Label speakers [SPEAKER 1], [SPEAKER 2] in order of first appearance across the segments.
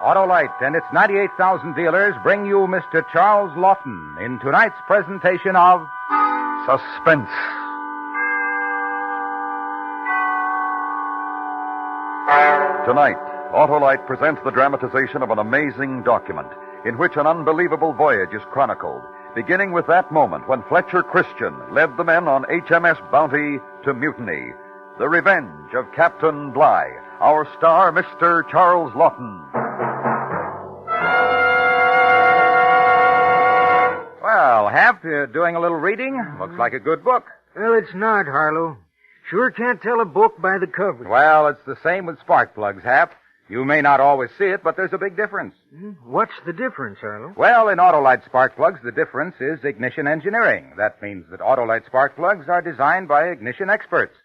[SPEAKER 1] Autolite and its 98,000 dealers bring you Mr. Charles Lawton in tonight's presentation of Suspense.
[SPEAKER 2] Tonight, Autolite presents the dramatization of an amazing document in which an unbelievable voyage is chronicled, beginning with that moment when Fletcher Christian led the men on HMS Bounty to mutiny. The Revenge of Captain Bligh. Our star, Mr. Charles Lawton.
[SPEAKER 1] Well, Hap, you're doing a little reading? Looks like a good book.
[SPEAKER 3] Well, it's not, Harlow. Sure can't tell a book by the cover.
[SPEAKER 1] Well, it's the same with spark plugs, Hap. You may not always see it, but there's a big difference.
[SPEAKER 3] What's the difference, Harlow?
[SPEAKER 1] Well, in Autolite spark plugs, the difference is ignition engineering. That means that Autolite spark plugs are designed by ignition experts.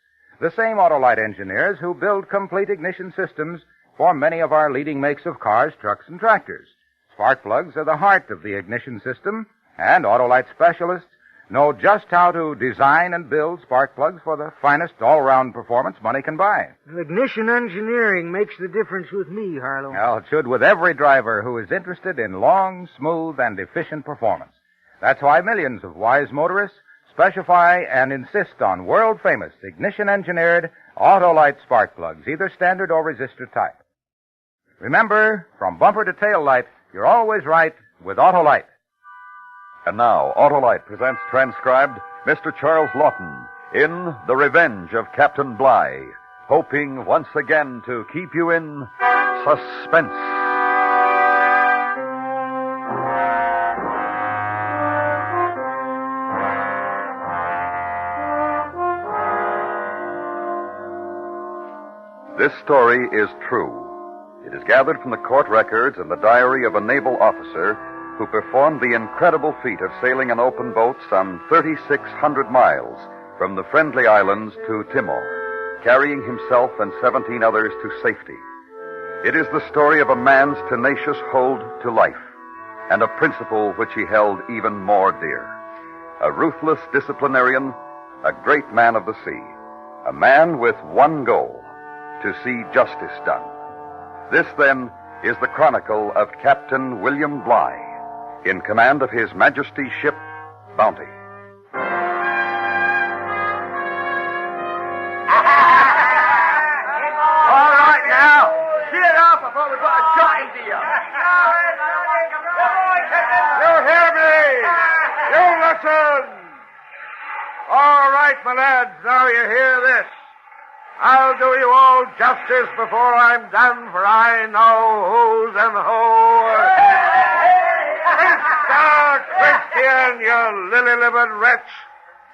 [SPEAKER 1] The same Autolite engineers who build complete ignition systems for many of our leading makes of cars, trucks, and tractors. Spark plugs are the heart of the ignition system, and Autolite specialists know just how to design and build spark plugs for the finest all-round performance money can buy.
[SPEAKER 3] Ignition engineering makes the difference with me, Harlow.
[SPEAKER 1] Well, it should with every driver who is interested in long, smooth, and efficient performance. That's why millions of wise motorists specify and insist on world-famous ignition-engineered Autolite spark plugs, either standard or resistor type. Remember, from bumper to tail light, you're always right with Autolite.
[SPEAKER 2] And now, Autolite presents transcribed Mr. Charles Lawton in The Revenge of Captain Bligh, hoping once again to keep you in suspense. This story is true. It is gathered from the court records and the diary of a naval officer who performed the incredible feat of sailing an open boat some 3,600 miles from the Friendly Islands to Timor, carrying himself and 17 others to safety. It is the story of a man's tenacious hold to life and a principle which he held even more dear. A ruthless disciplinarian, a great man of the sea, a man with one goal, to see justice done. This, then, is the chronicle of Captain William Bligh, in command of His Majesty's ship, Bounty.
[SPEAKER 4] All right, now. Get up before we put a shot into you.
[SPEAKER 5] You hear me? You listen. All right, my lads, now you hear this. I'll do you all justice before I'm done, for I know who's and who. Mr. Christian, you lily-livered wretch.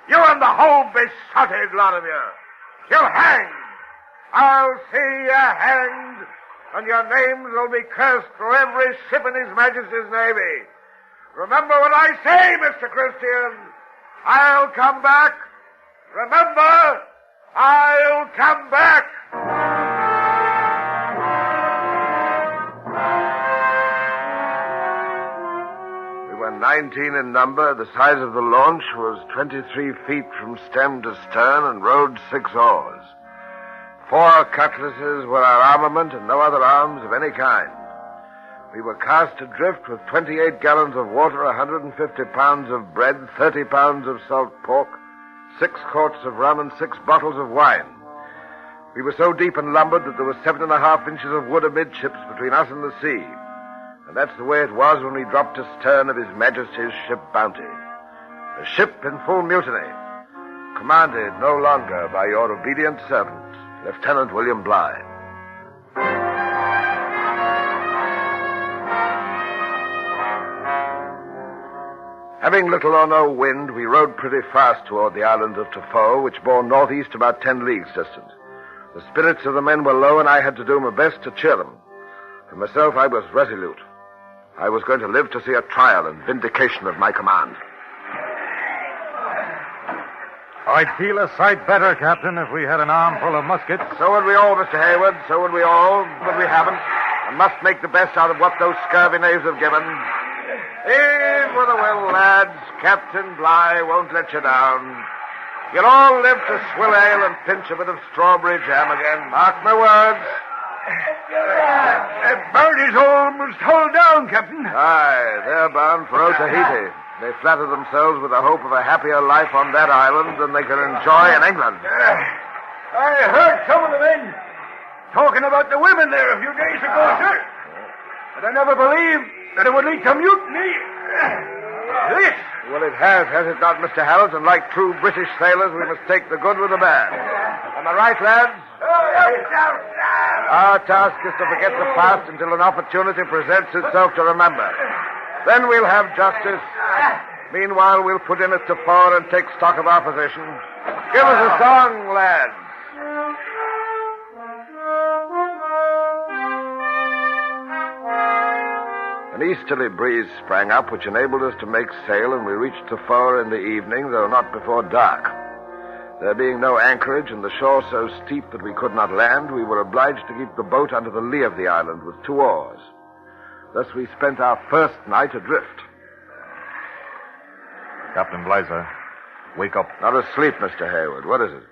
[SPEAKER 5] You and the whole besotted lot of you. You'll hang. I'll see you hanged, and your names will be cursed through every ship in His Majesty's Navy. Remember what I say, Mr. Christian. I'll come back. Remember, I'll come back. We were 19 in number. The size of the launch was 23 feet from stem to stern and rowed 6 oars. 4 cutlasses were our armament and no other arms of any kind. We were cast adrift with 28 gallons of water, 150 pounds of bread, 30 pounds of salt pork, 6 quarts of rum, and 6 bottles of wine. We were so deep and lumbered that there was 7.5 inches of wood amidships between us and the sea. And that's the way it was when we dropped astern of His Majesty's ship Bounty. A ship in full mutiny, commanded no longer by your obedient servant, Lieutenant William Bligh. Having little or no wind, we rowed pretty fast toward the island of Tafo, which bore northeast about 10 leagues distant. The spirits of the men were low, and I had to do my best to cheer them. For myself, I was resolute. I was going to live to see a trial and vindication of my command.
[SPEAKER 6] I'd feel a sight better, Captain, if we had an armful of muskets.
[SPEAKER 5] So would we all, Mr. Hayward. So would we all. But we haven't. And must make the best out of what those scurvy knaves have given. In with a will, lads. Captain Bligh won't let you down. You'll all live to swill ale and pinch a bit of strawberry jam again. Mark my words. That boat is almost hull down, Captain. Aye, they're bound for Otaheite. They flatter themselves with the hope of a happier life on that island than they can enjoy in England. I heard some of the men talking about the women there a few days ago, sir. But I never believed that it would lead to mutiny. This. Well, it has it not, Mr. Hallett? And like true British sailors, we must take the good with the bad. Am I right, lads? Our task is to forget the past until an opportunity presents itself to remember. Then we'll have justice. Meanwhile, we'll put in at the fore and take stock of our position. Give us a song, lads. An easterly breeze sprang up, which enabled us to make sail, and we reached the fore in the evening, though not before dark. There being no anchorage and the shore so steep that we could not land, we were obliged to keep the boat under the lee of the island with 2 oars. Thus we spent our first night adrift.
[SPEAKER 6] Captain Bligh, sir. Wake up.
[SPEAKER 5] Not asleep, Mr. Hayward. What is it?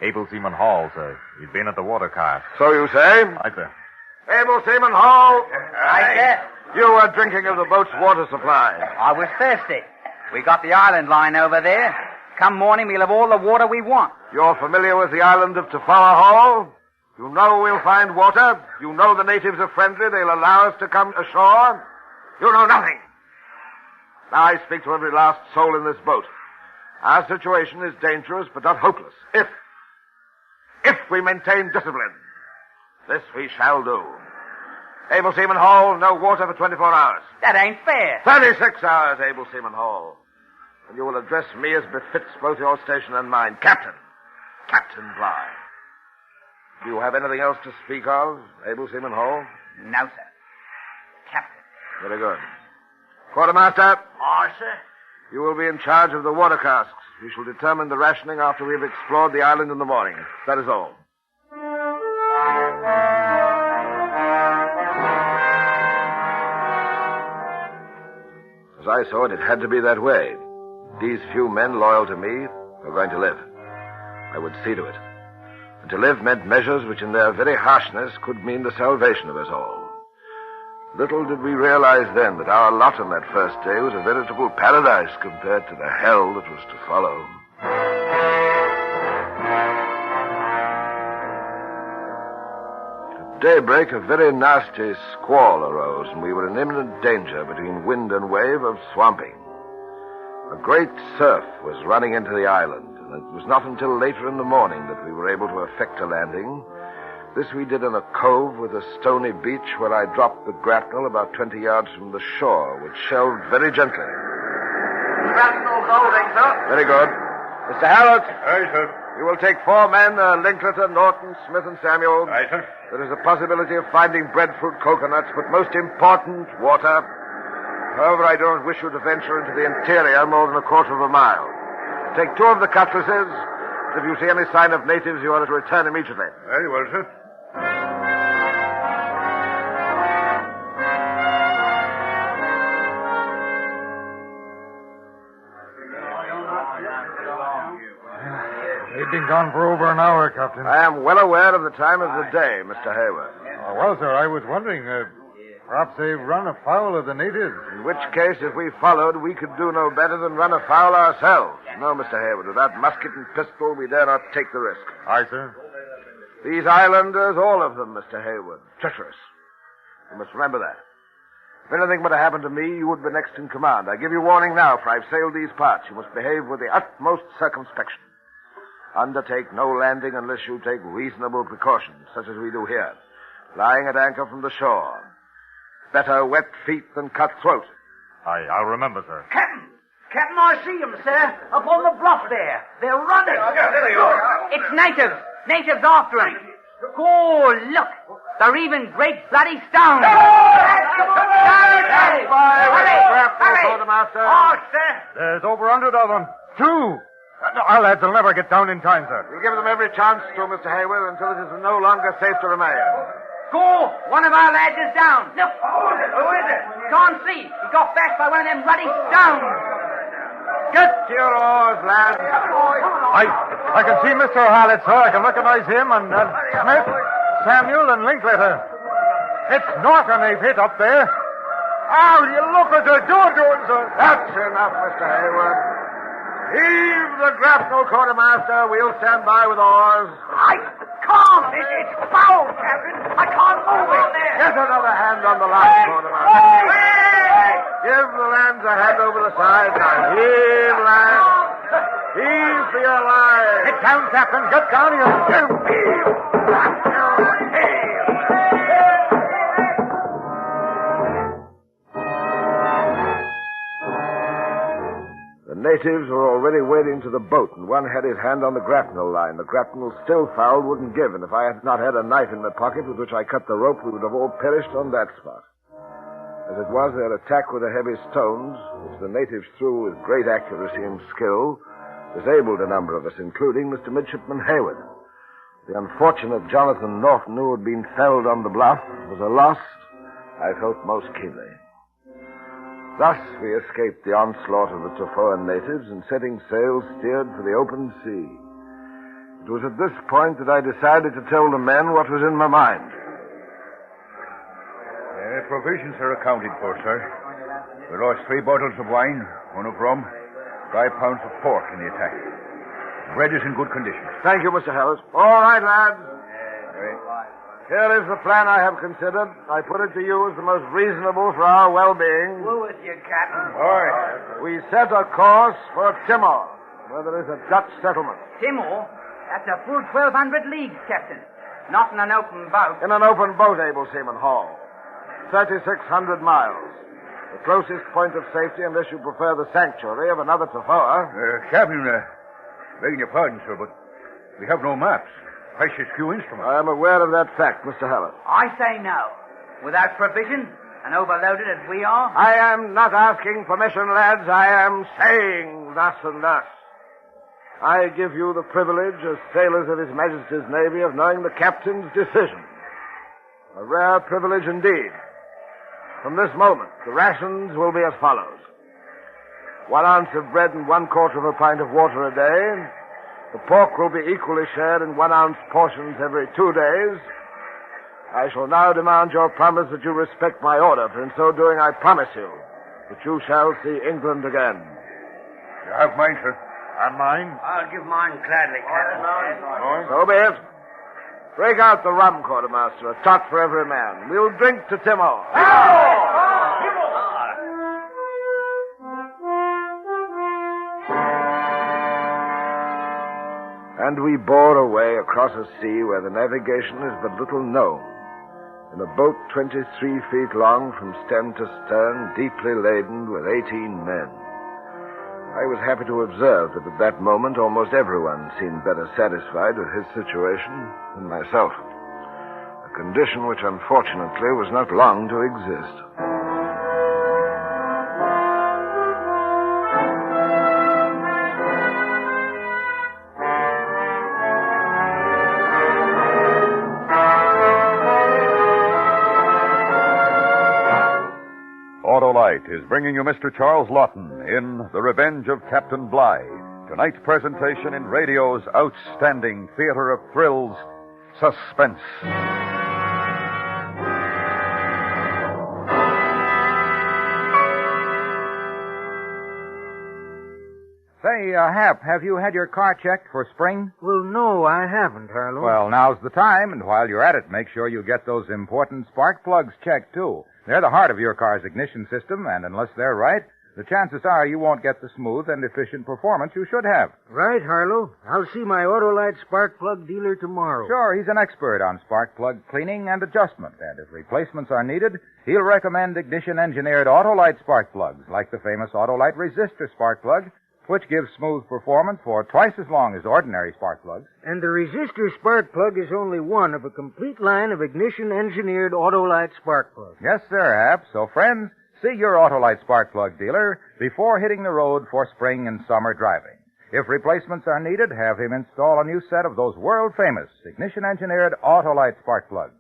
[SPEAKER 6] Able Seaman Hall, sir. He's been at the water cask.
[SPEAKER 5] So you say?
[SPEAKER 6] Aye, sir.
[SPEAKER 5] Able Seaman Hall.
[SPEAKER 4] Aye, sir.
[SPEAKER 5] You were drinking of the boat's water supply.
[SPEAKER 4] I was thirsty. We got the island line over there. Come morning, we'll have all the water we want.
[SPEAKER 5] You're familiar with the island of Tafalla Hall? You know we'll find water. You know the natives are friendly. They'll allow us to come ashore. You know nothing. Now I speak to every last soul in this boat. Our situation is dangerous, but not hopeless. If we maintain discipline, this we shall do. Able Seaman Hall, no water for 24 hours.
[SPEAKER 4] That ain't fair.
[SPEAKER 5] 36 hours, Able Seaman Hall. And you will address me as befits both your station and mine. Captain Bligh. Do you have anything else to speak of, Able Seaman Hall?
[SPEAKER 4] No, sir. Captain.
[SPEAKER 5] Very good. Quartermaster.
[SPEAKER 4] Aye, sir.
[SPEAKER 5] You will be in charge of the water casks. We shall determine the rationing after we have explored the island in the morning. That is all. As I saw it, it had to be that way. These few men loyal to me were going to live. I would see to it. And to live meant measures which in their very harshness could mean the salvation of us all. Little did we realize then that our lot on that first day was a veritable paradise compared to the hell that was to follow. At daybreak, a very nasty squall arose, and we were in imminent danger between wind and wave of swamping. A great surf was running into the island, and it was not until later in the morning that we were able to effect a landing. This we did in a cove with a stony beach where I dropped the grapnel about 20 yards from the shore, which shelved very gently.
[SPEAKER 4] Grapnel holding, sir.
[SPEAKER 5] Very good. Mr. Hallett.
[SPEAKER 6] Aye, sir.
[SPEAKER 5] You will take 4 men, Linklater, Norton, Smith, and Samuel.
[SPEAKER 6] Aye, sir.
[SPEAKER 5] There is a possibility of finding breadfruit coconuts, but most important, water. However, I don't wish you to venture into the interior more than a quarter of a mile. Take 2 of the cutlasses. If you see any sign of natives, you are to return immediately.
[SPEAKER 6] Very well, sir. They've been gone for over an hour, Captain.
[SPEAKER 5] I am well aware of the time of the day, Mr. Hayward.
[SPEAKER 6] Well, sir, I was wondering, perhaps they've run afoul of the natives.
[SPEAKER 5] In which case, if we followed, we could do no better than run afoul ourselves. No, Mr. Hayward, without musket and pistol, we dare not take the risk.
[SPEAKER 6] Aye, sir.
[SPEAKER 5] These islanders, all of them, Mr. Hayward, treacherous. You must remember that. If anything were to happen to me, you would be next in command. I give you warning now, for I've sailed these parts. You must behave with the utmost circumspection. Undertake no landing unless you take reasonable precautions, such as we do here, lying at anchor from the shore. Better wet feet than cut throat.
[SPEAKER 6] Aye, I'll remember, sir.
[SPEAKER 4] Captain, I see them, sir. Up on the bluff there. They're running. It's natives. Natives after them. Oh, look. They're even great bloody stones. Hurry!
[SPEAKER 5] Quartermaster.
[SPEAKER 4] Oh, sir.
[SPEAKER 6] There's over 100 of them. 2. Our lads will never get down in time, sir.
[SPEAKER 5] We'll give them every chance to, Mr. Hayward, until it is no longer safe to remain.
[SPEAKER 4] Go! One of our lads is down. Look. Who is it? Can't see. He got bashed by one of them bloody stones.
[SPEAKER 5] Get to your oars, lads.
[SPEAKER 6] I can see Mr. Hallett, sir. I can recognize him and Smith. Samuel and Linklater. It's Norton they've hit up there. How you look at the doing, sir.
[SPEAKER 5] That's enough, Mr. Hayward. Heave the grapnel, quartermaster. We'll stand by with oars.
[SPEAKER 4] I can't. It's foul, Captain. I can't move it.
[SPEAKER 5] Get another hand on the line, quartermaster. Give the lands a hand over the side. Now heave, lads. Heave for your lives.
[SPEAKER 6] Get down, Captain. Get down here.
[SPEAKER 5] The natives were already wading to the boat, and one had his hand on the grapnel line. The grapnel, still foul, wouldn't give, and if I had not had a knife in my pocket with which I cut the rope, we would have all perished on that spot. As it was, their attack with the heavy stones, which the natives threw with great accuracy and skill, disabled a number of us, including Mr. Midshipman Hayward. The unfortunate Jonathan Norton, who had been felled on the bluff, was a loss I felt most keenly. Thus, we escaped the onslaught of the Tofoan natives and, setting sail, steered for the open sea. It was at this point that I decided to tell the men what was in my mind.
[SPEAKER 7] Provisions are accounted for, sir. We lost 3 bottles of wine, 1 of rum, 5 pounds of pork in the attack. Bread is in good condition.
[SPEAKER 5] Thank you, Mr. Harris. All right, lads. Here is the plan I have considered. I put it to you as the most reasonable for our well-being.
[SPEAKER 4] Who is you, Captain?
[SPEAKER 5] All right. We set a course for Timor, where there is a Dutch settlement.
[SPEAKER 4] Timor? That's a full 1,200 leagues, Captain. Not in an open boat.
[SPEAKER 5] In an open boat, Able Seaman Hall. 3,600 miles. The closest point of safety, unless you prefer the sanctuary of another Tofoa.
[SPEAKER 7] Captain, begging your pardon, sir, but we have no maps. Precious few instruments.
[SPEAKER 5] I am aware of that fact, Mr. Hallett.
[SPEAKER 4] I say no. Without provision, and overloaded as we are.
[SPEAKER 5] I am not asking permission, lads. I am saying thus and thus. I give you the privilege as sailors of His Majesty's Navy of knowing the captain's decision. A rare privilege indeed. From this moment, the rations will be as follows. 1 ounce of bread and 1/4 of a pint of water a day. The pork will be equally shared in 1 ounce portions every 2 days. I shall now demand your promise that you respect my order, for in so doing I promise you that you shall see England again.
[SPEAKER 7] You have mine, sir.
[SPEAKER 6] And mine?
[SPEAKER 4] I'll give mine gladly, Captain.
[SPEAKER 5] So be it. Break out the rum, quartermaster, a tot for every man. We'll drink to Timor. And we bore away across a sea where the navigation is but little known. In a boat 23 feet long from stem to stern, deeply laden with 18 men. I was happy to observe that at that moment almost everyone seemed better satisfied with his situation than myself. A condition which unfortunately was not long to exist.
[SPEAKER 2] Autolite is bringing you Mr. Charles Lawton in The Revenge of Captain Bligh. Tonight's presentation in radio's outstanding theater of thrills, Suspense.
[SPEAKER 1] Say, Hap, have you had your car checked for spring?
[SPEAKER 3] Well, no, I haven't, Harlow.
[SPEAKER 1] Well, now's the time, and while you're at it, make sure you get those important spark plugs checked, too. They're the heart of your car's ignition system, and unless they're right, the chances are you won't get the smooth and efficient performance you should have.
[SPEAKER 3] Right, Harlow. I'll see my Autolite spark plug dealer tomorrow.
[SPEAKER 1] Sure, he's an expert on spark plug cleaning and adjustment, and if replacements are needed, he'll recommend ignition-engineered Autolite spark plugs, like the famous Autolite resistor spark plug, which gives smooth performance for twice as long as ordinary spark plugs.
[SPEAKER 3] And the resistor spark plug is only one of a complete line of ignition-engineered Autolite spark plugs.
[SPEAKER 1] Yes, sir, Hap. So, friends, see your Autolite spark plug dealer before hitting the road for spring and summer driving. If replacements are needed, have him install a new set of those world-famous ignition-engineered Autolite spark plugs,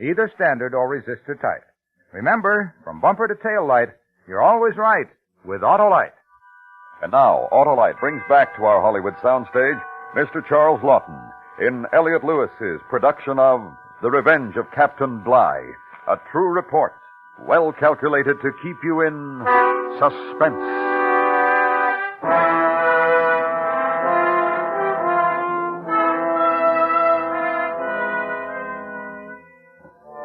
[SPEAKER 1] either standard or resistor type. Remember, from bumper to tail light, you're always right with Autolite.
[SPEAKER 2] And now, Autolite brings back to our Hollywood soundstage Mr. Charles Lawton in Elliot Lewis's production of The Revenge of Captain Bligh, a true report, well calculated to keep you in suspense.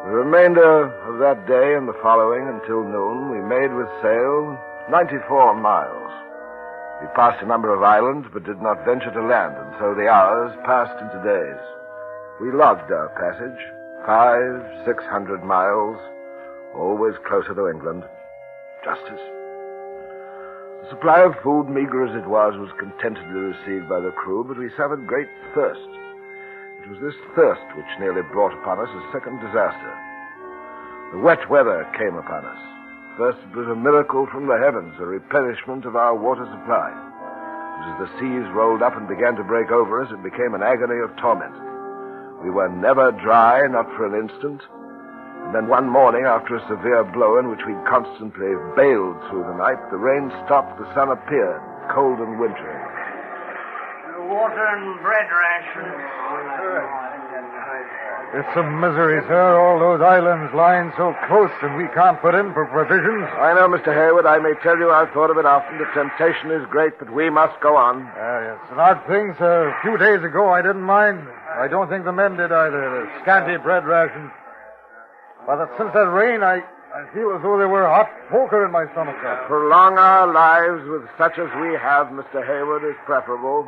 [SPEAKER 5] The remainder of that day and the following until noon, we made with sail 94 miles. We passed a number of islands, but did not venture to land, and so the hours passed into days. We logged our passage, 500-600 miles, always closer to England. Justice. The supply of food, meager as it was contentedly received by the crew, but we suffered great thirst. It was this thirst which nearly brought upon us a second disaster. The wet weather came upon us. First, it was a miracle from the heavens, a replenishment of our water supply. But as the seas rolled up and began to break over us, it became an agony of torment. We were never dry, not for an instant. And then one morning, after a severe blow in which we constantly bailed through the night, the rain stopped, the sun appeared, cold and wintry.
[SPEAKER 4] Water and bread rations.
[SPEAKER 6] It's a misery, sir. All those islands lying so close and we can't put in for provisions.
[SPEAKER 5] I know, Mr. Hayward. I may tell you I've thought of it often. The temptation is great, but we must go on.
[SPEAKER 6] It's an odd thing, sir. A few days ago I didn't mind. I don't think the men did either. The scanty bread rations. But since that rain, I feel as though there were hot poker in my stomach.
[SPEAKER 5] To prolong our lives with such as we have, Mr. Hayward, is preferable.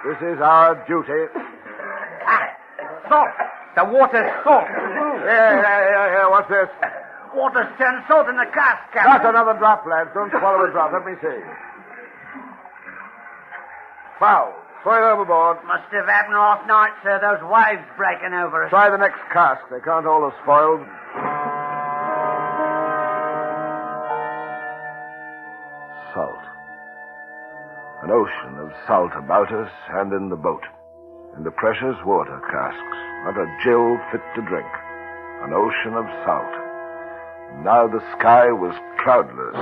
[SPEAKER 5] This is our duty.
[SPEAKER 4] Salt. The water's salt.
[SPEAKER 5] Yeah. What's this?
[SPEAKER 4] Water's turned salt in the cask, Captain.
[SPEAKER 5] Not another drop, lads. Don't swallow a drop. Let me see. Foul. Throw it overboard.
[SPEAKER 4] Must have happened last night, sir. Those waves breaking over us.
[SPEAKER 5] Try the next cask. They can't all have spoiled. Salt. An ocean of salt about us and in the boat. In the precious water casks. Not a gill fit to drink. An ocean of salt. Now the sky was cloudless.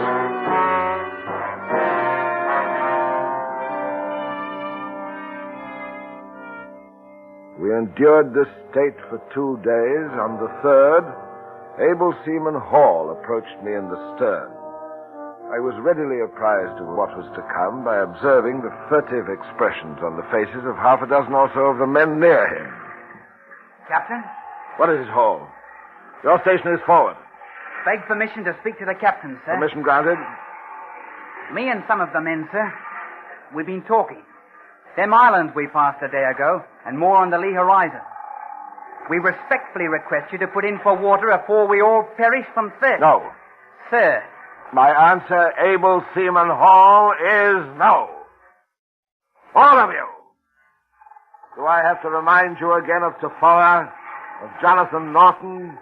[SPEAKER 5] We endured this state for 2 days. On the third, able seaman Hall approached me in the stern. I was readily apprised of what was to come by observing the furtive expressions on the faces of half a dozen or so of the men near him.
[SPEAKER 4] Captain?
[SPEAKER 5] What is it, Hall? Your station is forward.
[SPEAKER 4] Beg permission to speak to the captain, sir.
[SPEAKER 5] Permission granted.
[SPEAKER 4] Me and some of the men, sir. We've been talking. Them islands we passed a day ago, and more on the lee horizon. We respectfully request you to put in for water afore we all perish from thirst.
[SPEAKER 5] No.
[SPEAKER 4] Sir.
[SPEAKER 5] My answer, able seaman Hall, is no. All of you. Do I have to remind you again of Tafoa, of Jonathan Norton?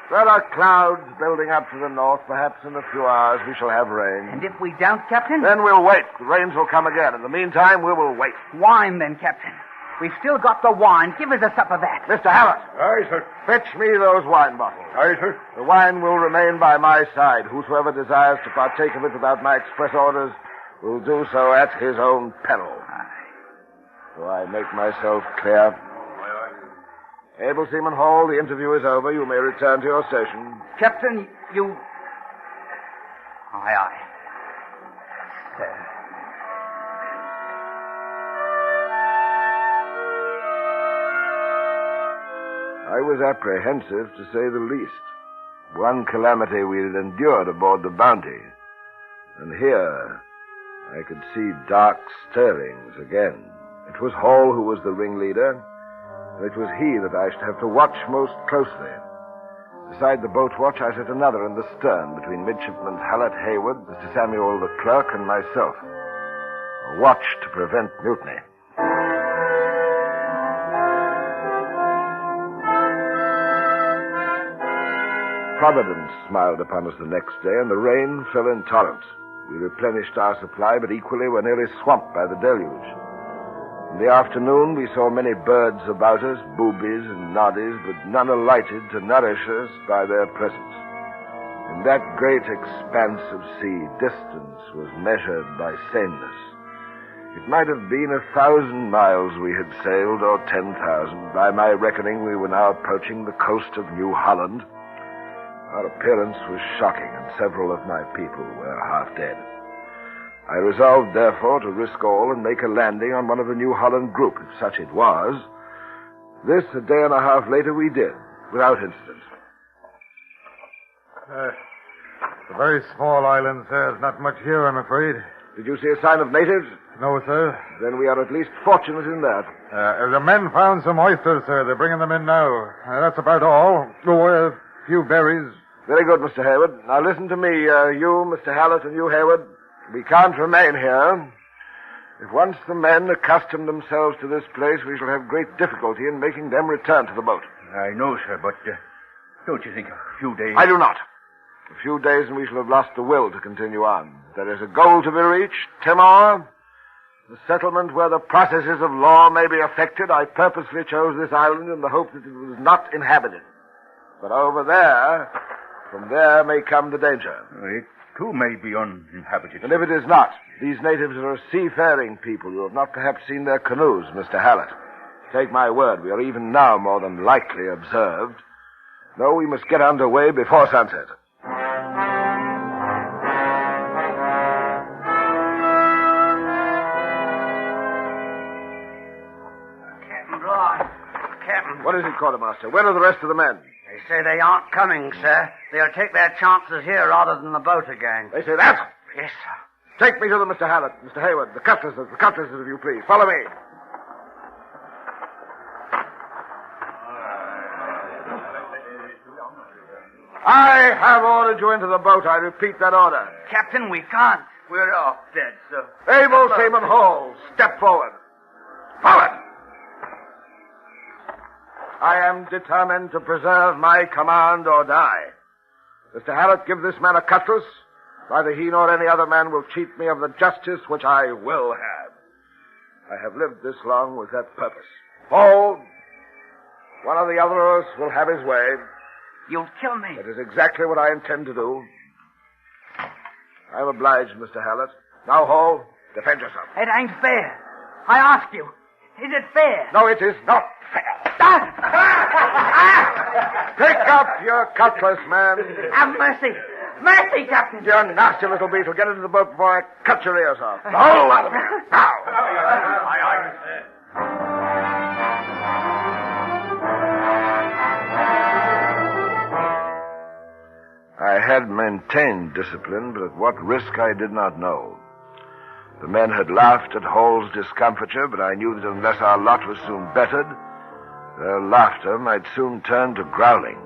[SPEAKER 5] There are clouds building up to the north. Perhaps in a few hours we shall have rain.
[SPEAKER 4] And if we don't, Captain?
[SPEAKER 5] Then we'll wait. The rains will come again. In the meantime, we will wait.
[SPEAKER 4] Wine, then, Captain. We've still got the wine. Give us a sup of that.
[SPEAKER 5] Mr. Hallett.
[SPEAKER 6] Aye, sir.
[SPEAKER 5] Fetch me those wine bottles.
[SPEAKER 6] Aye, sir.
[SPEAKER 5] The wine will remain by my side. Whosoever desires to partake of it without my express orders will do so at his own peril. Do I make myself clear? Able Seaman Hall, the interview is over. You may return to your station.
[SPEAKER 4] Captain, you... Aye. Sir.
[SPEAKER 5] I was apprehensive, to say the least. One calamity we had endured aboard the Bounty. And here, I could see dark stirrings again. It was Hall who was the ringleader, and it was he that I should have to watch most closely. Beside the boat watch, I set another in the stern between Midshipman Hallett Hayward, Mr. Samuel the clerk, and myself. A watch to prevent mutiny. Providence smiled upon us the next day, and the rain fell in torrents. We replenished our supply, but equally were nearly swamped by the deluge. In the afternoon, we saw many birds about us, boobies and noddies, but none alighted to nourish us by their presence. In that great expanse of sea, distance was measured by sameness. It might have been 1,000 miles we had sailed, or 10,000. By my reckoning, we were now approaching the coast of New Holland. Our appearance was shocking, and several of my people were half dead. I resolved, therefore, to risk all and make a landing on one of the New Holland group, if such it was. This, a day and a half later, we did, without incident.
[SPEAKER 6] It's a very small island, sir. There's not much here, I'm afraid.
[SPEAKER 5] Did you see a sign of natives?
[SPEAKER 6] No, sir.
[SPEAKER 5] Then we are at least fortunate in that.
[SPEAKER 6] The men found some oysters, sir. They're bringing them in now. That's about all. Oh, a few berries.
[SPEAKER 5] Very good, Mr. Hayward. Now listen to me, you, Mr. Hallett, and you, Hayward. We can't remain here. If once the men accustom themselves to this place, we shall have great difficulty in making them return to the boat.
[SPEAKER 7] I know, sir, but don't you think a few days...
[SPEAKER 5] I do not. A few days and we shall have lost the will to continue on. There is a goal to be reached, Timor. The settlement where the processes of law may be effected. I purposely chose this island in the hope that it was not inhabited. But over there, from there may come the danger.
[SPEAKER 7] It, too, may be uninhabited.
[SPEAKER 5] And if it is not, these natives are a seafaring people. You have not perhaps seen their canoes, Mr. Hallett. Take my word, we are even now more than likely observed. No, we must get under way before sunset. What is it, quartermaster? Where are the rest of the men?
[SPEAKER 8] They say they aren't coming, sir. They'll take their chances here rather than the boat again.
[SPEAKER 5] They say that?
[SPEAKER 8] Yes, sir.
[SPEAKER 5] Take me to them, Mr. Hallett, Mr. Hayward, the cutlasses, if you please. Follow me. I have ordered you into the boat. I repeat that order.
[SPEAKER 4] Captain, we can't.
[SPEAKER 8] We're off dead, sir.
[SPEAKER 5] Able Seaman Hall, step forward. Forward! I am determined to preserve my command or die. Mr. Hallett, give this man a cutlass. Neither he nor any other man will cheat me of the justice which I will have. I have lived this long with that purpose. Hold! One or the other of us will have his way.
[SPEAKER 4] You'll kill me.
[SPEAKER 5] That is exactly what I intend to do. I am obliged, Mr. Hallett. Now, Hall, defend yourself.
[SPEAKER 4] It ain't fair. I ask you, is it fair?
[SPEAKER 5] No, it is not fair. Pick up your cutlass, man.
[SPEAKER 4] Have mercy. Mercy, Captain.
[SPEAKER 5] You nasty little beetle. Get into the boat before I cut your ears off. The whole lot of it. Now. I had maintained discipline, but at what risk I did not know. The men had laughed at Hall's discomfiture, but I knew that unless our lot was soon bettered, their laughter might soon turn to growling.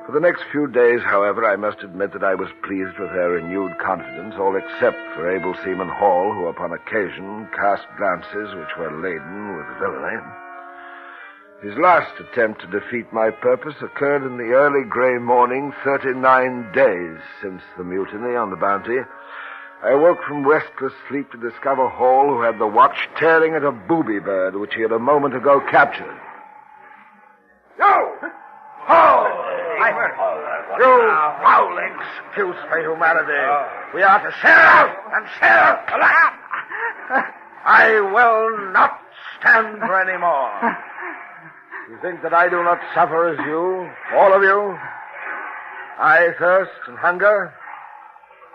[SPEAKER 5] For the next few days, however, I must admit that I was pleased with their renewed confidence, all except for able Seaman Hall, who upon occasion cast glances which were laden with villainy. His last attempt to defeat my purpose occurred in the early gray morning, 39 days since the mutiny on the Bounty. I awoke from restless sleep to discover Hall, who had the watch, tearing at a booby bird which he had a moment ago captured. You! Hall! You foul excuse for humanity. We are to share out and share alike. I will not stand for any more. You think that I do not suffer as you, all of you? I thirst and hunger.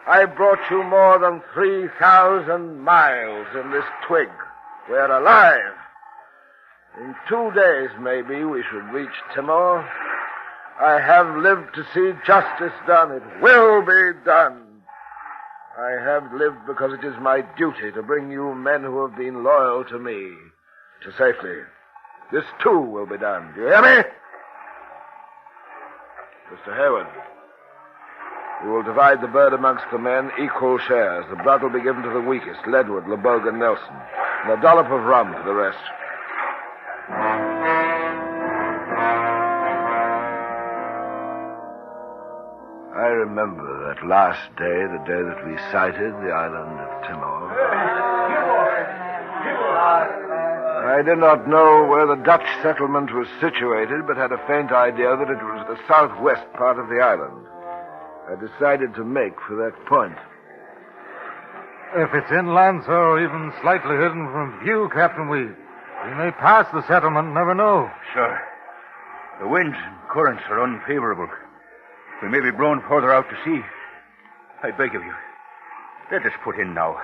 [SPEAKER 5] I brought you more than 3,000 miles in this twig. We're alive. In 2 days, maybe, we should reach Timor. I have lived to see justice done. It will be done. I have lived because it is my duty to bring you men who have been loyal to me to safety. This, too, will be done. Do you hear me? Mr. Hayward, you will divide the bird amongst the men, equal shares. The blood will be given to the weakest, Ledward, LeBogue, and Nelson, and a dollop of rum for the rest. I remember that last day, the day that we sighted the island of Timor. I did not know where the Dutch settlement was situated, but had a faint idea that it was the southwest part of the island. I decided to make for that point.
[SPEAKER 6] If it's inland, sir, or even slightly hidden from view, Captain, we may pass the settlement, never know.
[SPEAKER 7] Sir, the winds and currents are unfavorable. We may be blown further out to sea. I beg of you, let us put in now.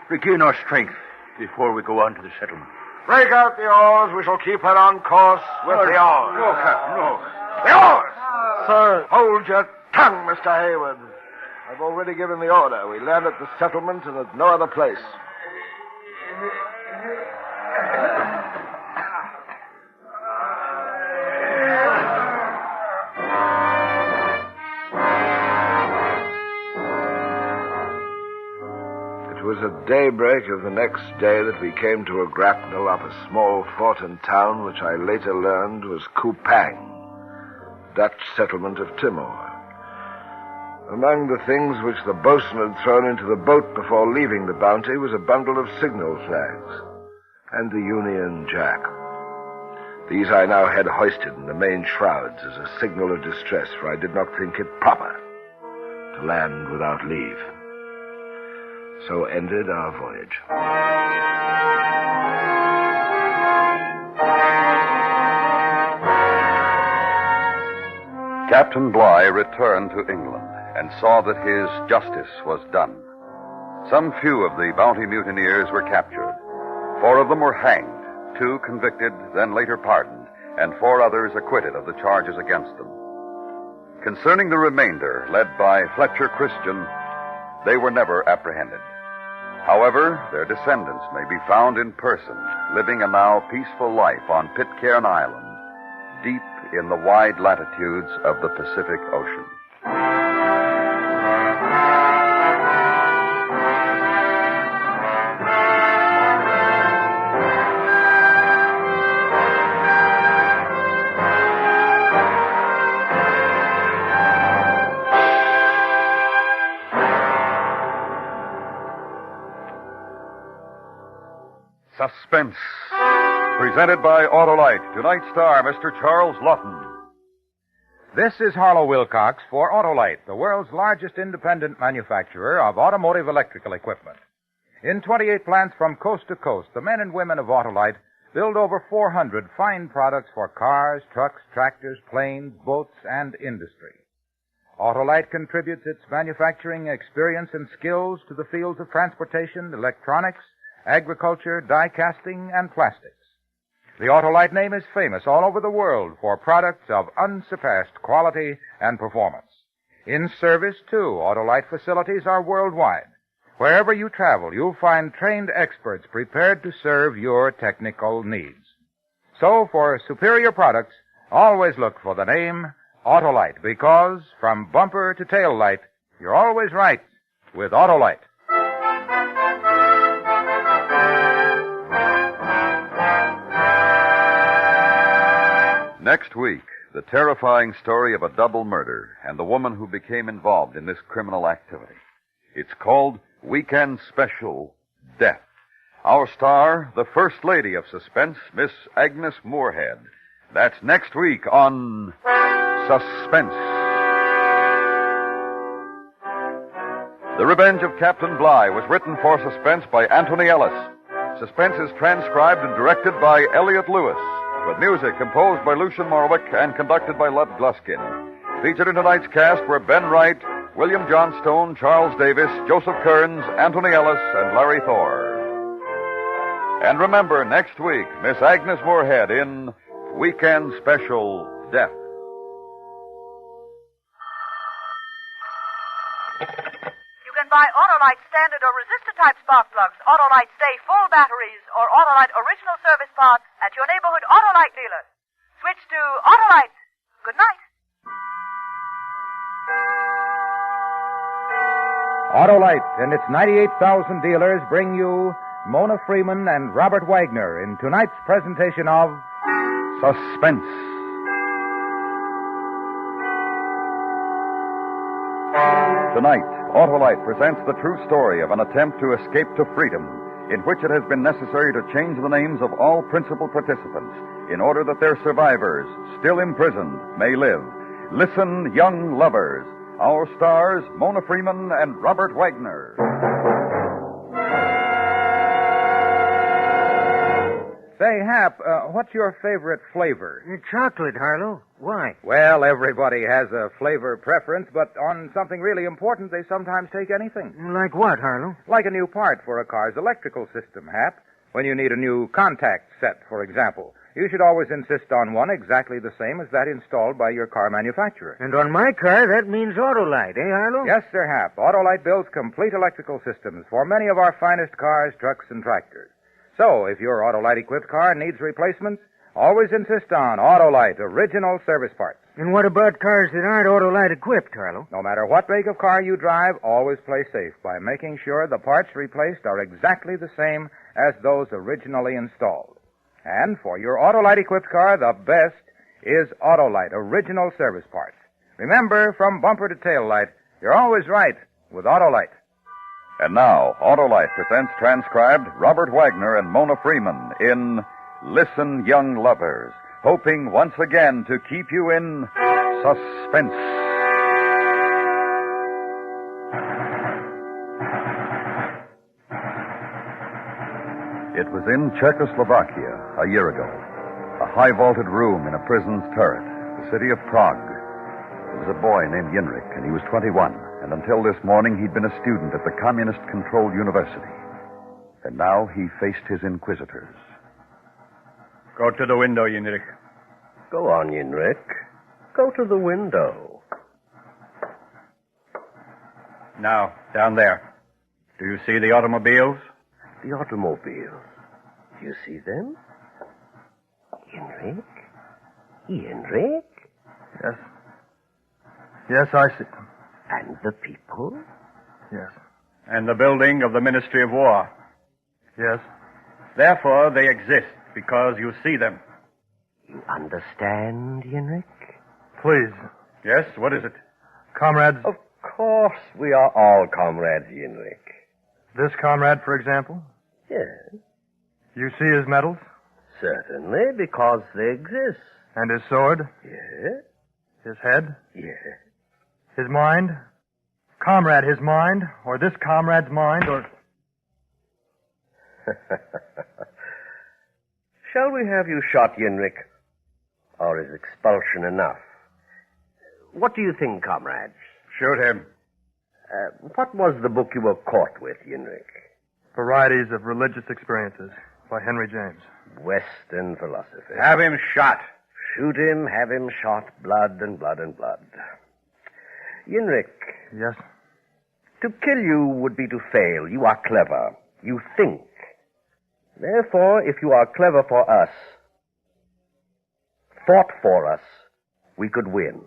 [SPEAKER 7] Regain our strength before we go on to the settlement.
[SPEAKER 5] Break out the oars. We shall keep her on course with the oars.
[SPEAKER 7] No, Captain, no.
[SPEAKER 5] The oars!
[SPEAKER 6] Sir,
[SPEAKER 5] Hold your tongue, Mr. Hayward. I've already given the order. We land at the settlement and at no other place. It was at daybreak of the next day that we came to a grapnel off a small fort and town which I later learned was Kupang, Dutch settlement of Timor. Among the things which the boatswain had thrown into the boat before leaving the Bounty was a bundle of signal flags and the Union Jack. These I now had hoisted in the main shrouds as a signal of distress, for I did not think it proper to land without leave. So ended our voyage.
[SPEAKER 2] Captain Bligh returned to England and saw that his justice was done. Some few of the Bounty mutineers were captured. 4 of them were hanged, 2 convicted, then later pardoned, and 4 others acquitted of the charges against them. Concerning the remainder, led by Fletcher Christian, they were never apprehended. However, their descendants may be found in person, living a now peaceful life on Pitcairn Island, deep in the wide latitudes of the Pacific Ocean. Suspense, presented by Autolite. Tonight's star, Mr. Charles Lawton.
[SPEAKER 1] This is Harlow Wilcox for Autolite, the world's largest independent manufacturer of automotive electrical equipment. In 28 plants from coast to coast, the men and women of Autolite build over 400 fine products for cars, trucks, tractors, planes, boats, and industry. Autolite contributes its manufacturing experience and skills to the fields of transportation, electronics, agriculture, die casting, and plastics. The Autolite name is famous all over the world for products of unsurpassed quality and performance. In service, too, Autolite facilities are worldwide. Wherever you travel, you'll find trained experts prepared to serve your technical needs. So, for superior products, always look for the name Autolite, because from bumper to tail light, you're always right with Autolite.
[SPEAKER 2] Next week, the terrifying story of a double murder and the woman who became involved in this criminal activity. It's called Weekend Special, Death. Our star, the First Lady of Suspense, Miss Agnes Moorehead. That's next week on Suspense. The Revenge of Captain Bligh was written for Suspense by Anthony Ellis. Suspense is transcribed and directed by Elliot Lewis, with music composed by Lucian Morwick and conducted by Lud Gluskin. Featured in tonight's cast were Ben Wright, William Johnstone, Charles Davis, Joseph Kearns, Anthony Ellis, and Larry Thor. And remember, next week, Miss Agnes Moorehead in Weekend Special, Death.
[SPEAKER 9] You can buy Autolite standard or resistor-type spark plugs, Autolite Stay full batteries, or Autolite original service parts at your neighborhood Autolite dealer. Switch to Autolite. Good night.
[SPEAKER 1] Autolite and its 98,000 dealers bring you Mona Freeman and Robert Wagner in tonight's presentation of
[SPEAKER 2] Suspense. Tonight, Autolite presents the true story of an attempt to escape to freedom, in which it has been necessary to change the names of all principal participants in order that their survivors, still imprisoned, may live. Listen, young lovers. Our stars, Mona Freeman and Robert Wagner.
[SPEAKER 1] Say, Hap, what's your favorite flavor?
[SPEAKER 3] Chocolate, Harlow. Why?
[SPEAKER 1] Well, everybody has a flavor preference, but on something really important, they sometimes take anything.
[SPEAKER 3] Like what, Harlow?
[SPEAKER 1] Like a new part for a car's electrical system, Hap. When you need a new contact set, for example, you should always insist on one exactly the same as that installed by your car manufacturer.
[SPEAKER 3] And on my car, that means Autolite, eh, Harlow?
[SPEAKER 1] Yes, sir, Hap. Autolite builds complete electrical systems for many of our finest cars, trucks, and tractors. So, if your Autolite-equipped car needs replacements, always insist on Autolite original service parts.
[SPEAKER 3] And what about cars that aren't Autolite equipped, Harlow?
[SPEAKER 1] No matter what make of car you drive, always play safe by making sure the parts replaced are exactly the same as those originally installed. And for your Autolite-equipped car, the best is Autolite original service parts. Remember, from bumper to tail light, you're always right with Autolite.
[SPEAKER 2] And now, Autolite presents transcribed Robert Wagner and Mona Freeman in Listen, Young Lovers, hoping once again to keep you in suspense. It was in Czechoslovakia a year ago. A high-vaulted room in a prison's turret, the city of Prague. There was a boy named Yenrik, and he was 21. And until this morning, he'd been a student at the communist-controlled university. And now he faced his inquisitors.
[SPEAKER 7] Go to the window, Yenrik.
[SPEAKER 10] Go on, Yenrik. Go to the window.
[SPEAKER 7] Now, down there. Do you see the automobiles?
[SPEAKER 10] The automobiles. Do you see them? Yenrik? Yenrik?
[SPEAKER 6] Yes. Yes, I see them.
[SPEAKER 10] And the people?
[SPEAKER 6] Yes.
[SPEAKER 7] And the building of the Ministry of War.
[SPEAKER 6] Yes.
[SPEAKER 7] Therefore, they exist because you see them.
[SPEAKER 10] You understand, Yenrik?
[SPEAKER 6] Please.
[SPEAKER 7] Yes, what is it?
[SPEAKER 6] Comrades.
[SPEAKER 10] Of course, we are all comrades, Yenrik.
[SPEAKER 6] This comrade, for example?
[SPEAKER 10] Yes.
[SPEAKER 6] You see his medals?
[SPEAKER 10] Certainly, because they exist.
[SPEAKER 6] And his sword?
[SPEAKER 10] Yes.
[SPEAKER 6] His head?
[SPEAKER 10] Yes.
[SPEAKER 6] His mind? Comrade, his mind? Or this comrade's mind, or...
[SPEAKER 10] Shall we have you shot, Yenrik? Or is expulsion enough? What do you think, comrades?
[SPEAKER 7] Shoot him.
[SPEAKER 10] What was the book you were caught with, Yenrik?
[SPEAKER 6] Varieties of Religious Experiences by Henry James.
[SPEAKER 10] Western philosophy.
[SPEAKER 7] Have him shot.
[SPEAKER 10] Shoot him, have him shot, blood and blood and blood. Yenrik.
[SPEAKER 6] Yes?
[SPEAKER 10] To kill you would be to fail. You are clever. You think. Therefore, if you are clever for us, fought for us, we could win.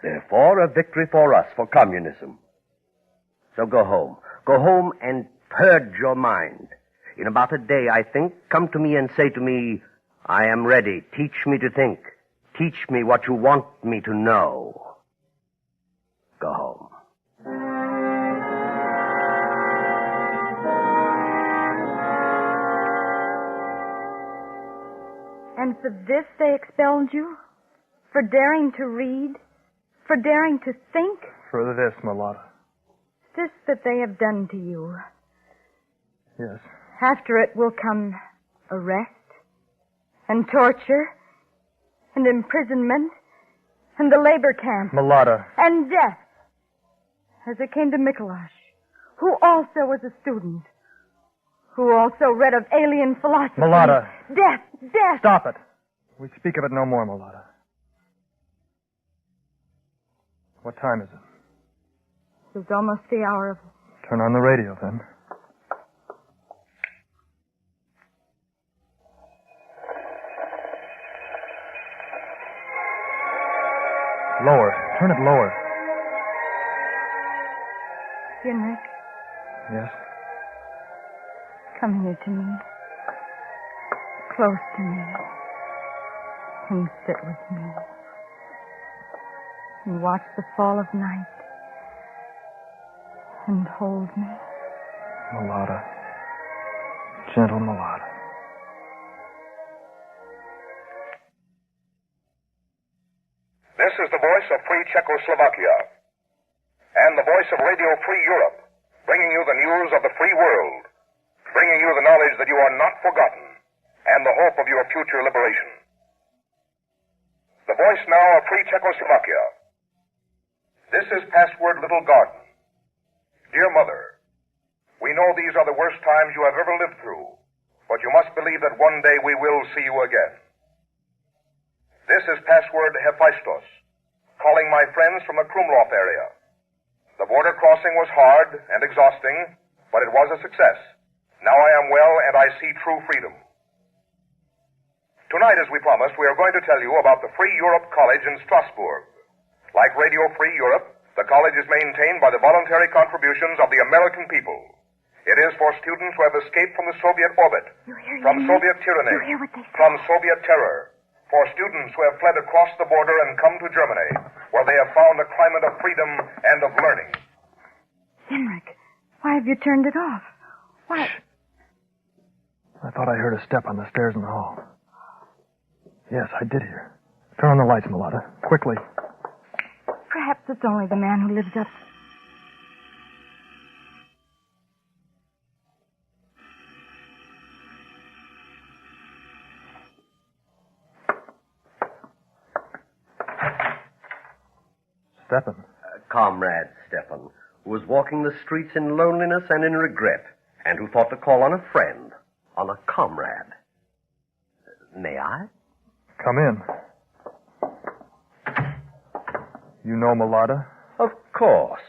[SPEAKER 10] Therefore, a victory for us, for communism. So go home. Go home and purge your mind. In about a day, I think, come to me and say to me, I am ready. Teach me to think. Teach me what you want me to know. Go home.
[SPEAKER 11] And for this they expelled you? For daring to read? For daring to think?
[SPEAKER 6] For this, Mulata.
[SPEAKER 11] This that they have done to you.
[SPEAKER 6] Yes.
[SPEAKER 11] After it will come arrest, and torture, and imprisonment, and the labor camp.
[SPEAKER 6] Mulata.
[SPEAKER 11] And death. As it came to Mikolash, who also was a student, who also read of alien philosophy.
[SPEAKER 6] Mulata.
[SPEAKER 11] Death, death.
[SPEAKER 6] Stop it. We speak of it no more, Mulata. What time is it?
[SPEAKER 11] It's almost the hour of...
[SPEAKER 6] Turn on the radio, then. Lower. Turn it lower.
[SPEAKER 11] Yenrik,
[SPEAKER 6] Yes?
[SPEAKER 11] come here to me. Close to me. And sit with me. And watch the fall of night. And hold me.
[SPEAKER 6] Mulata. Gentle Mulata.
[SPEAKER 12] This is the voice of Free Czechoslovakia and the voice of Radio Free Europe, bringing you the news of the free world, bringing you the knowledge that you are not forgotten and the hope of your future liberation. The voice now of free Czechoslovakia. This is password Little Garden. Dear Mother, we know these are the worst times you have ever lived through, but you must believe that one day we will see you again. This is password Hephaistos, calling my friends from the Krumlov area. The border crossing was hard and exhausting, but it was a success. Now I am well and I see true freedom. Tonight, as we promised, we are going to tell you about the Free Europe College in Strasbourg. Like Radio Free Europe, the college is maintained by the voluntary contributions of the American people. It is for students who have escaped from the Soviet orbit, from Soviet tyranny, from Soviet terror, for students who have fled across the border and come to Germany, where they have found a climate of freedom and of learning.
[SPEAKER 11] Henrik, why have you turned it off? Why?
[SPEAKER 6] Shh. I thought I heard a step on the stairs in the hall. Yes, I did hear. Turn on the lights, Mulata. Quickly.
[SPEAKER 11] Perhaps it's only the man who lives up.
[SPEAKER 6] Stepan.
[SPEAKER 10] Comrade Stepan, who was walking the streets in loneliness and in regret, and who thought to call on a friend, on a comrade. May I?
[SPEAKER 6] Come in. You know Mulata?
[SPEAKER 10] Of course.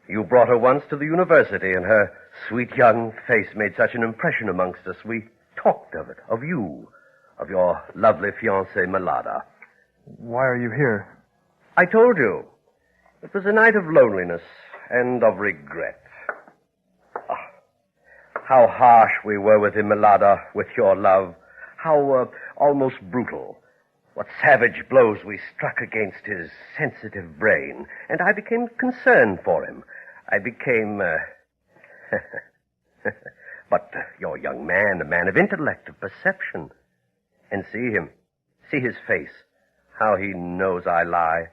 [SPEAKER 10] You brought her once to the university, and her sweet young face made such an impression amongst us. We talked of it, of you, of your lovely fiancée, Mulata.
[SPEAKER 6] Why are you here?
[SPEAKER 10] I told you. It was a night of loneliness and of regret. Ah, how harsh we were with him, Mulata, with your love. How almost brutal. What savage blows we struck against his sensitive brain. And I became concerned for him. I became... But you're a young man, a man of intellect, of perception. And see him. See his face. How he knows I lie.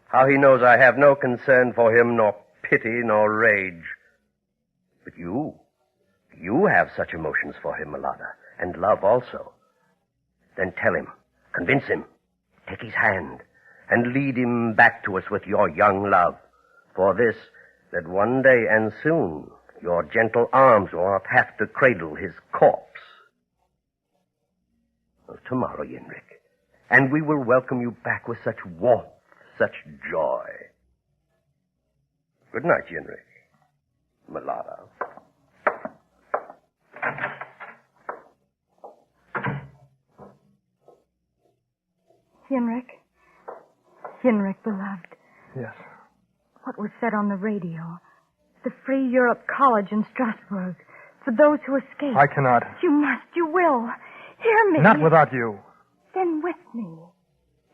[SPEAKER 10] How he knows I have no concern for him, nor pity, nor rage. But you have such emotions for him, Mulata, and love also. Then tell him, convince him, take his hand, and lead him back to us with your young love. For this, that one day and soon, your gentle arms will not have to cradle his corpse. Tomorrow, Yenrik, and we will welcome you back with such warmth, such joy. Good night, Yenrik. Mulata.
[SPEAKER 11] Henrik, beloved.
[SPEAKER 6] Yes.
[SPEAKER 11] What was said on the radio? The Free Europe College in Strasbourg. For those who escaped.
[SPEAKER 6] I cannot.
[SPEAKER 11] You must, you will. Hear me.
[SPEAKER 6] Not without you.
[SPEAKER 11] Then with me.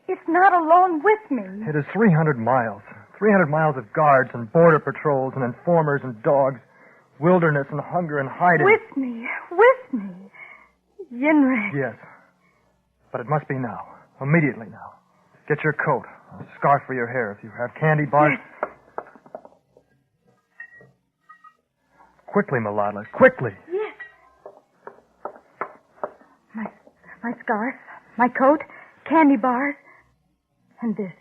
[SPEAKER 11] If not alone, with me.
[SPEAKER 6] It is 300 miles. 300 miles of guards and border patrols and informers and dogs. Wilderness and hunger and hiding.
[SPEAKER 11] With me. Yenrik.
[SPEAKER 6] Yes. But it must be now. Immediately now. Get your coat. A scarf for your hair if you have candy bars.
[SPEAKER 11] Yes.
[SPEAKER 6] Quickly, Mulata. Quickly.
[SPEAKER 11] Yes. My scarf, my coat, candy bars, and this.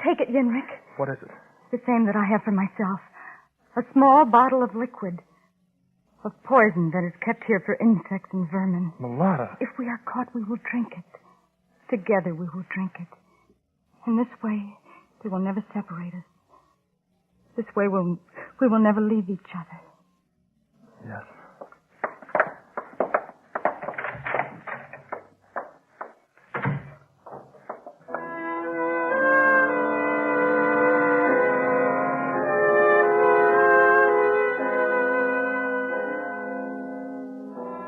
[SPEAKER 11] Take it, Yenrik.
[SPEAKER 6] What is it?
[SPEAKER 11] The same that I have for myself. A small bottle of liquid. Of poison that is kept here for insects and vermin.
[SPEAKER 6] Mulata.
[SPEAKER 11] If we are caught, we will drink it. Together we will drink it. In this way, they will never separate us. This way we will never leave each other.
[SPEAKER 6] Yes.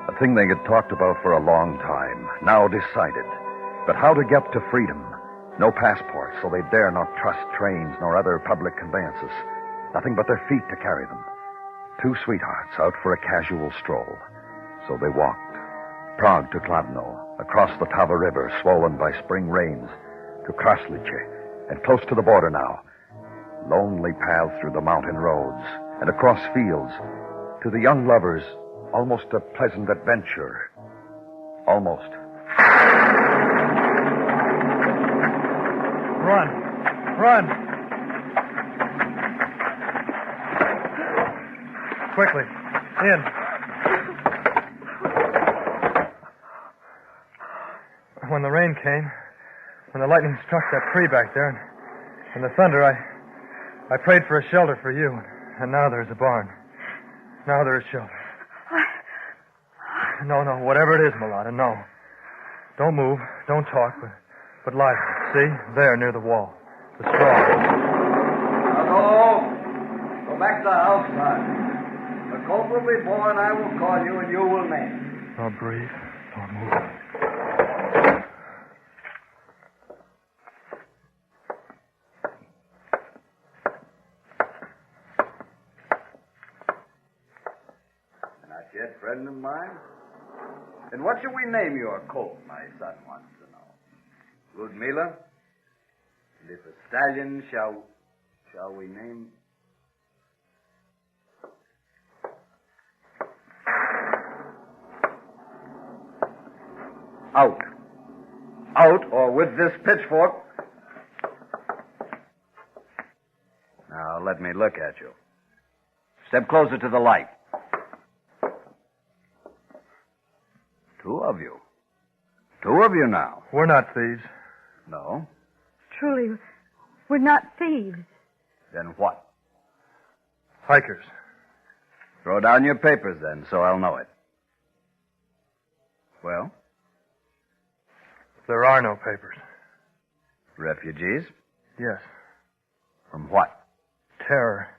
[SPEAKER 2] A thing they had talked about for a long time, now decided. But how to get to freedom? No passports, so they dare not trust trains nor other public conveyances. Nothing but their feet to carry them. Two sweethearts out for a casual stroll. So they walked. Prague to Kladno, across the Tava River, swollen by spring rains, to Kraslice, and close to the border now. Lonely paths through the mountain roads, and across fields. To the young lovers, almost a pleasant adventure. Almost.
[SPEAKER 6] Run. Run. Quickly. In. When the rain came, when the lightning struck that tree back there, and the thunder, I prayed for a shelter for you. And now there's a barn. Now there is shelter. No, whatever it is, Mulata, no. Don't move. Don't talk, but lie. See? There, near the wall. The straw.
[SPEAKER 8] Hello. Go back to the house, son. The colt will be born. I will call you, and you will name.
[SPEAKER 6] Don't breathe. Don't move.
[SPEAKER 8] Not yet, friend of mine. And what shall we name your colt, my son wants to know? Ludmila? And if a stallion, shall we name... Out. Out, or with this pitchfork. Now, let me look at you. Step closer to the light. Two of you. Two of you now.
[SPEAKER 6] We're not thieves.
[SPEAKER 8] No?
[SPEAKER 11] Truly, we're not thieves.
[SPEAKER 8] Then what?
[SPEAKER 6] Hikers.
[SPEAKER 8] Throw down your papers, then, so I'll know it. Well?
[SPEAKER 6] There are no papers.
[SPEAKER 8] Refugees?
[SPEAKER 6] Yes.
[SPEAKER 8] From what?
[SPEAKER 6] Terror.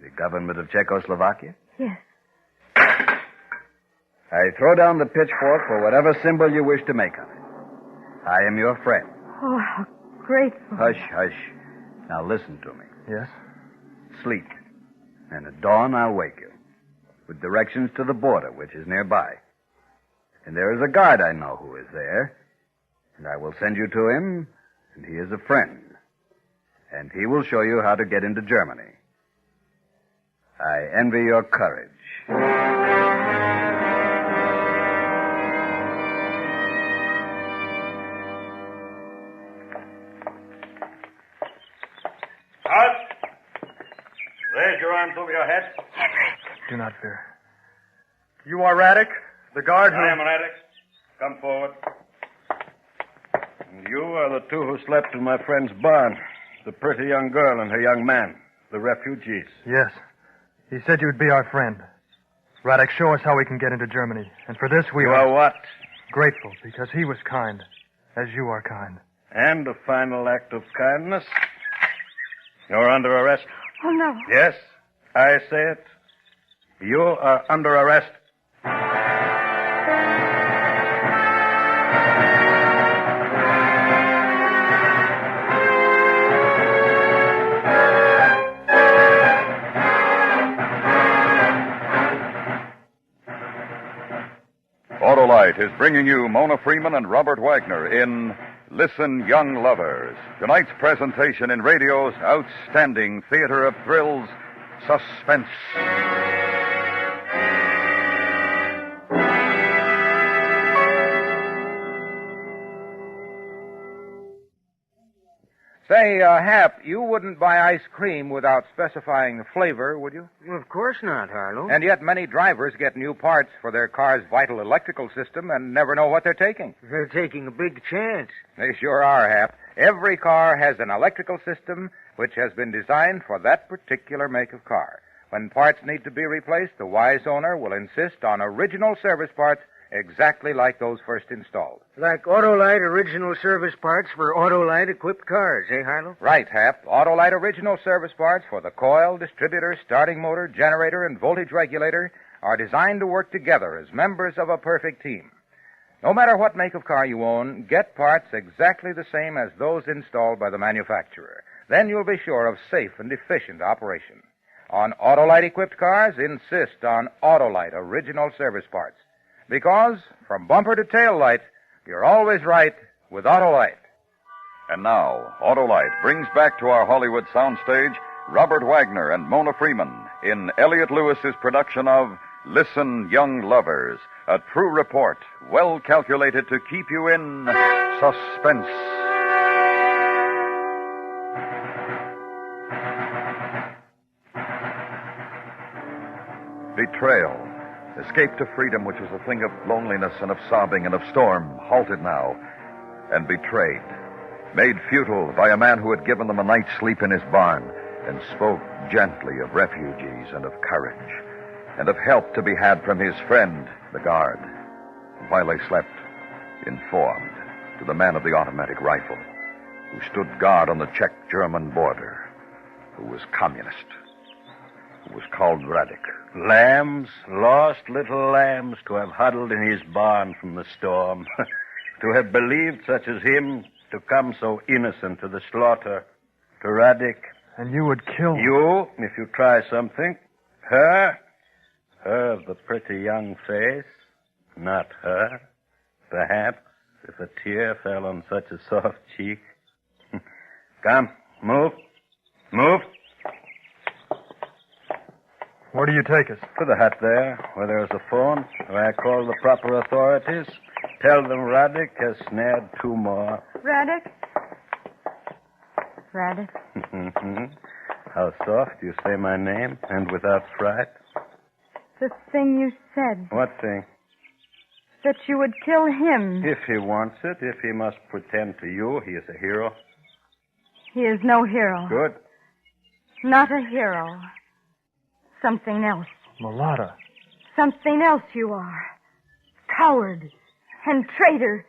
[SPEAKER 8] The government of Czechoslovakia?
[SPEAKER 11] Yes.
[SPEAKER 8] I throw down the pitchfork for whatever symbol you wish to make of it. I am your friend.
[SPEAKER 11] Oh, how grateful.
[SPEAKER 8] Hush, hush. Now listen to me.
[SPEAKER 6] Yes?
[SPEAKER 8] Sleep. And at dawn I'll wake you. With directions to the border, which is nearby. And there is a guard I know who is there. And I will send you to him, and he is a friend. And he will show you how to get into Germany. I envy your courage.
[SPEAKER 7] Raise your arms over your head.
[SPEAKER 6] Do not fear. You are Radek, the guard who...
[SPEAKER 7] I am Radek. Come forward. And you are the two who slept in my friend's barn. The pretty young girl and her young man. The refugees.
[SPEAKER 6] Yes. He said you'd be our friend. Radek, show us how we can get into Germany. And for this we
[SPEAKER 7] You are what?
[SPEAKER 6] grateful, because he was kind, as you are kind.
[SPEAKER 7] And a final act of kindness. You're under arrest.
[SPEAKER 11] Oh, no.
[SPEAKER 7] Yes, I say it. You are under arrest.
[SPEAKER 2] Autolite is bringing you Mona Freeman and Robert Wagner in Listen, Young Lovers. Tonight's presentation in radio's outstanding theater of thrills, Suspense.
[SPEAKER 1] Say, Hap, you wouldn't buy ice cream without specifying the flavor, would you?
[SPEAKER 3] Of course not, Harlow.
[SPEAKER 1] And yet many drivers get new parts for their car's vital electrical system and never know what they're taking.
[SPEAKER 3] They're taking a big chance.
[SPEAKER 1] They sure are, Hap. Every car has an electrical system which has been designed for that particular make of car. When parts need to be replaced, the wise owner will insist on original service parts exactly like those first installed.
[SPEAKER 3] Like Autolite original service parts for Autolite-equipped cars, eh, Harlow?
[SPEAKER 1] Right, Hap. Autolite original service parts for the coil, distributor, starting motor, generator, and voltage regulator are designed to work together as members of a perfect team. No matter what make of car you own, get parts exactly the same as those installed by the manufacturer. Then you'll be sure of safe and efficient operation. On Autolite-equipped cars, insist on Autolite original service parts. Because, from bumper to tail light, you're always right with Autolite.
[SPEAKER 2] And now, Autolite brings back to our Hollywood soundstage Robert Wagner and Mona Freeman in Elliot Lewis's production of Listen, young lovers, a true report, well calculated to keep you in suspense. Betrayal. Escape to freedom, which was a thing of loneliness and of sobbing and of storm, halted now, and betrayed. Made futile by a man who had given them a night's sleep in his barn and spoke gently of refugees and of courage and of help to be had from his friend, the guard. And while they slept, informed to the man of the automatic rifle who stood guard on the Czech-German border, who was communist, who was called Radek.
[SPEAKER 13] Lambs, lost little lambs, to have huddled in his barn from the storm. To have believed such as him to come so innocent to the slaughter. To Radek.
[SPEAKER 6] And you would kill
[SPEAKER 13] you, if you try something. Her of the pretty young face. Not her. Perhaps, if a tear fell on such a soft cheek. Come, move. Move.
[SPEAKER 6] Where do you take us?
[SPEAKER 13] To the hut there, where there is a phone, where I call the proper authorities. Tell them Radek has snared 2 more.
[SPEAKER 11] Radek? Radek?
[SPEAKER 13] How soft you say my name, and without fright.
[SPEAKER 11] The thing you said.
[SPEAKER 13] What thing?
[SPEAKER 11] That you would kill him.
[SPEAKER 13] If he wants it, if he must pretend to you, he is a hero.
[SPEAKER 11] He is no hero.
[SPEAKER 13] Good.
[SPEAKER 11] Not a hero. Something else.
[SPEAKER 6] Mulata.
[SPEAKER 11] Something else you are. Coward and traitor.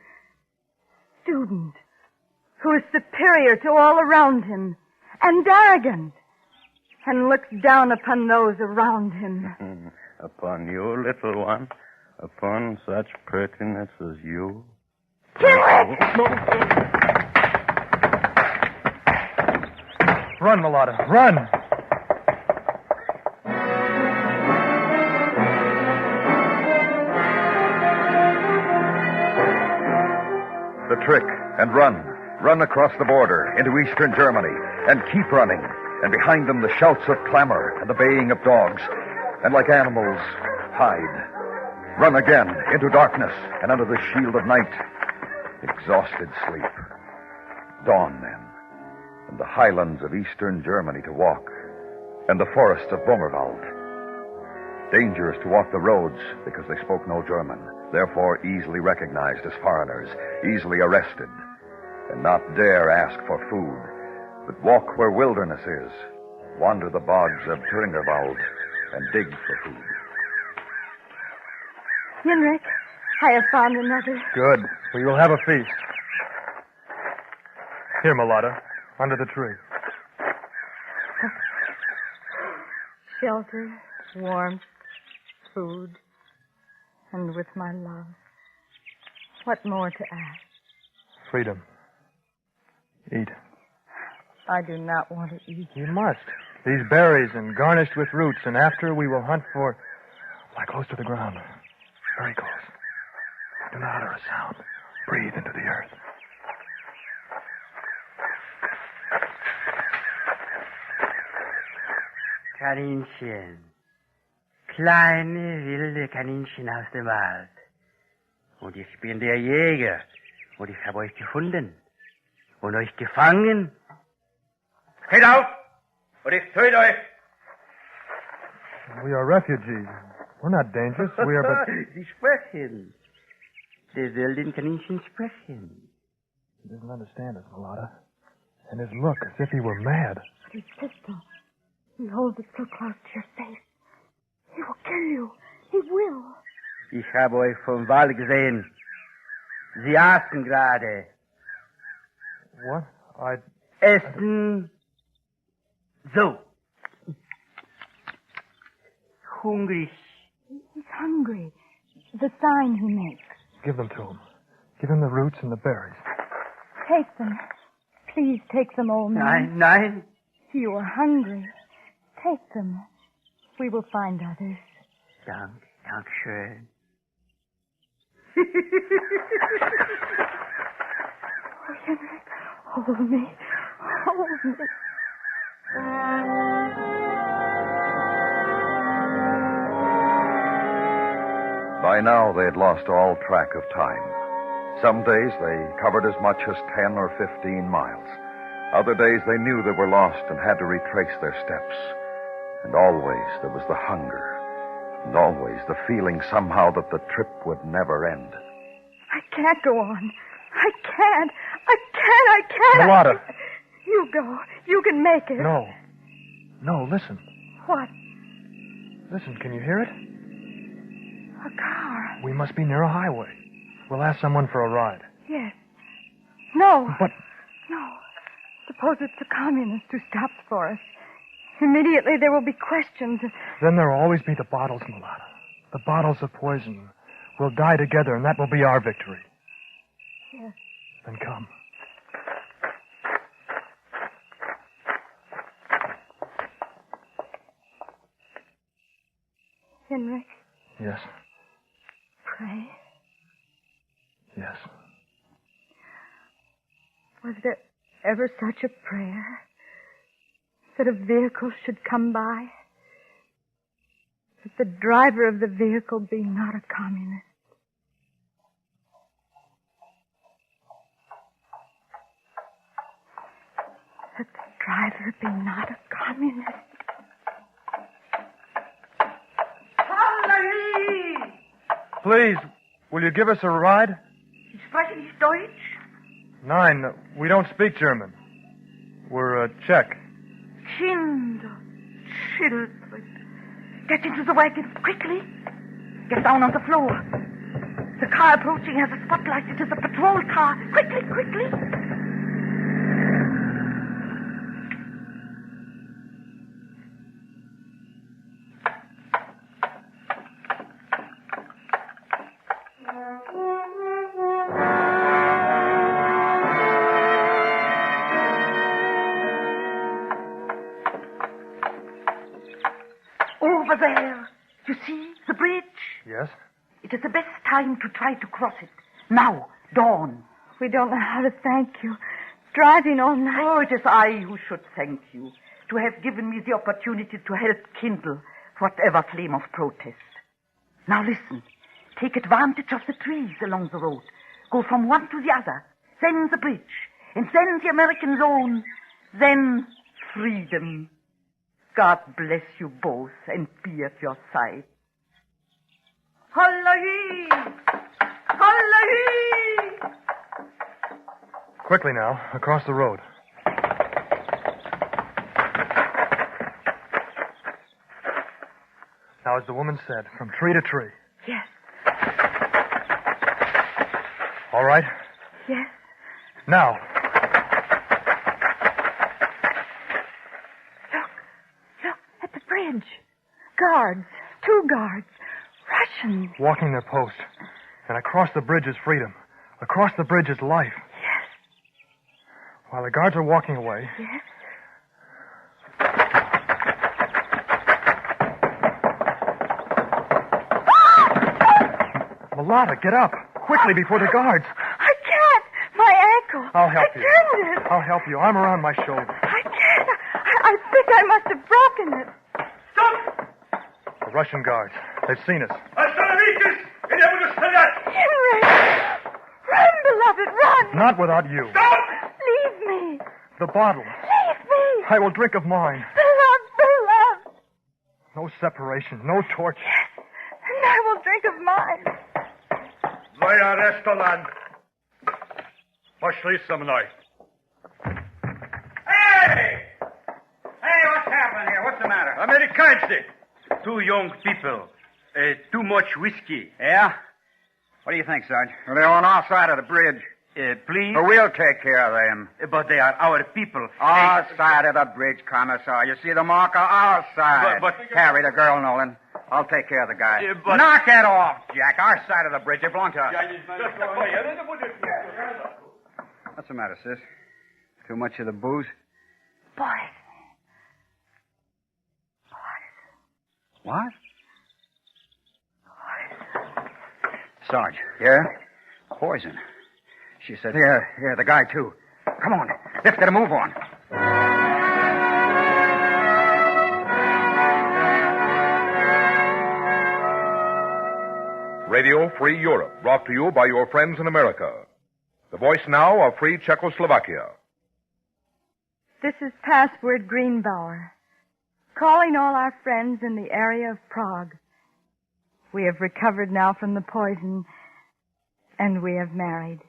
[SPEAKER 11] Student who is superior to all around him and arrogant and looks down upon those around him.
[SPEAKER 13] Upon you, little one. Upon such prettiness as you.
[SPEAKER 11] Henrik!
[SPEAKER 6] Run, Mulata, run!
[SPEAKER 2] The trick, and run. Run across the border into eastern Germany, and keep running. And behind them the shouts of clamor and the baying of dogs. And like animals, hide. Run again into darkness and under the shield of night. Exhausted sleep. Dawn then, and the highlands of eastern Germany to walk, and the forests of Bomerwald. Dangerous to walk the roads because they spoke no German, therefore easily recognized as foreigners, easily arrested, and not dare ask for food, but walk where wilderness is, wander the bogs of Thuringerwald, and dig for food.
[SPEAKER 11] Henrik, I have found another.
[SPEAKER 6] Good. We will have a feast. Here, Mulata, under the tree.
[SPEAKER 11] Shelter, warmth, food, and with my love. What more to ask?
[SPEAKER 6] Freedom. Eat.
[SPEAKER 11] I do not want to eat.
[SPEAKER 6] You must. These berries and garnished with roots, and after we will hunt for... Lie close to the ground. Very close. Do not utter a sound. Breathe into the earth.
[SPEAKER 14] Kaninchen. Kleine, wilde Kaninchen aus dem Wald. Und ich bin der Jäger. Und ich habe euch gefunden. Und euch gefangen.
[SPEAKER 7] Geht auf! Und ich töte euch!
[SPEAKER 6] We are refugees. We're not dangerous. We are but...
[SPEAKER 14] Sie sprechen. Die wilden Kaninchen sprechen.
[SPEAKER 6] He doesn't understand us, Mulata. And his look as if he were mad.
[SPEAKER 11] But his pistol, he holds it so close to your face. He will kill you. He will.
[SPEAKER 14] Ich habe euch vom Wald gesehen. Sie aßen gerade.
[SPEAKER 6] What?
[SPEAKER 14] Essen. So. Hungrig.
[SPEAKER 11] He's hungry. The sign he makes.
[SPEAKER 6] Give them to him. Give him the roots and the berries.
[SPEAKER 11] Take them. Please take them, old man.
[SPEAKER 14] Nein.
[SPEAKER 11] You are hungry. Take them. We will find others.
[SPEAKER 14] Dankeschön.
[SPEAKER 11] Oh, Henrik, hold me. Hold me.
[SPEAKER 2] By now, they had lost all track of time. Some days they covered as much as 10 or 15 miles. Other days they knew they were lost and had to retrace their steps. And always there was the hunger. And always the feeling somehow that the trip would never end.
[SPEAKER 11] I can't go on. I can't.
[SPEAKER 6] Mulata.
[SPEAKER 11] You go. You can make it.
[SPEAKER 6] No. No, listen.
[SPEAKER 11] What?
[SPEAKER 6] Listen, can you hear it?
[SPEAKER 11] A car.
[SPEAKER 6] We must be near a highway. We'll ask someone for a ride.
[SPEAKER 11] Yes. No.
[SPEAKER 6] But...
[SPEAKER 11] No. Suppose it's the communist who stops for us. Immediately there will be questions.
[SPEAKER 6] Then there'll always be the bottles, Mulata. The bottles of poison. We'll die together, and that will be our victory.
[SPEAKER 11] Yes.
[SPEAKER 6] Then come.
[SPEAKER 11] Henrik.
[SPEAKER 6] Yes.
[SPEAKER 11] Pray.
[SPEAKER 6] Yes.
[SPEAKER 11] Was there ever such a prayer? That a vehicle should come by? That the driver of the vehicle be not a communist? That the driver be not a communist?
[SPEAKER 6] Please, will you give us a ride?
[SPEAKER 15] Sie sprechen nicht Deutsch?
[SPEAKER 6] Nein, we don't speak German. We're Czech.
[SPEAKER 15] Kinder, children. Get into the wagon, quickly. Get down on the floor. The car approaching has a spotlight. It is a patrol car. Quickly, quickly. Over there. You see the bridge?
[SPEAKER 6] Yes?
[SPEAKER 15] It is the best time to try to cross it. Now, dawn.
[SPEAKER 11] We don't know how to thank you. Driving all night.
[SPEAKER 15] Oh, it is I who should thank you to have given me the opportunity to help kindle whatever flame of protest. Now listen. Take advantage of the trees along the road. Go from one to the other. Then the bridge. And then the American zone. Then freedom. God bless you both and be at your side. Holla-hee! Holla-hee!
[SPEAKER 6] Quickly now, across the road. Now, as the woman said, from tree to tree.
[SPEAKER 15] Yes.
[SPEAKER 6] All right?
[SPEAKER 11] Yes.
[SPEAKER 6] Now.
[SPEAKER 11] Look, at the bridge. Guards. 2 guards. Russians.
[SPEAKER 6] Walking their post. And across the bridge is freedom. Across the bridge is life.
[SPEAKER 11] Yes.
[SPEAKER 6] While the guards are walking away.
[SPEAKER 11] Yes.
[SPEAKER 6] Mulata, get up. Quickly before the guards.
[SPEAKER 11] I can't. My ankle.
[SPEAKER 6] I'll help you.
[SPEAKER 11] I turned it.
[SPEAKER 6] I'll help you. Arm around my shoulder.
[SPEAKER 11] I can't. I think I must have broken it.
[SPEAKER 6] The Russian guards. They've seen us.
[SPEAKER 11] Henry! Run, beloved, run!
[SPEAKER 6] Not without you.
[SPEAKER 11] Leave me.
[SPEAKER 6] The bottle.
[SPEAKER 11] Leave me.
[SPEAKER 6] I will drink of mine.
[SPEAKER 11] Beloved.
[SPEAKER 6] No separation. No torture.
[SPEAKER 11] Yes. And I will drink of mine.
[SPEAKER 7] Moja restaurant. Пошли со мной.
[SPEAKER 4] Hey! Hey, what's happening here? What's the matter?
[SPEAKER 7] Amerikanцы. 2 young people. Too much whiskey.
[SPEAKER 4] Yeah? What do you think, Sarge? Well, they're on our side of the bridge.
[SPEAKER 7] Please?
[SPEAKER 4] But we'll take care of them.
[SPEAKER 7] But they are our people.
[SPEAKER 4] Our side of the bridge, Commissar. You see the marker? Our side.
[SPEAKER 7] But
[SPEAKER 4] Carry the girl, Nolan. I'll take care of the guy.
[SPEAKER 7] but-
[SPEAKER 4] Knock it off, Jack. Our side of the bridge. It belongs to us. What's the matter, sis? Too much of the booze?
[SPEAKER 15] Boys.
[SPEAKER 4] What? Sarge. Yeah? Poison. She said, yeah, the guy, too. Come on. Let's get a move on.
[SPEAKER 12] Radio Free Europe, brought to you by your friends in America. The voice now of Free Czechoslovakia.
[SPEAKER 11] This is Password Greenbauer, calling all our friends in the area of Prague. We have recovered now from the poison, and we have married.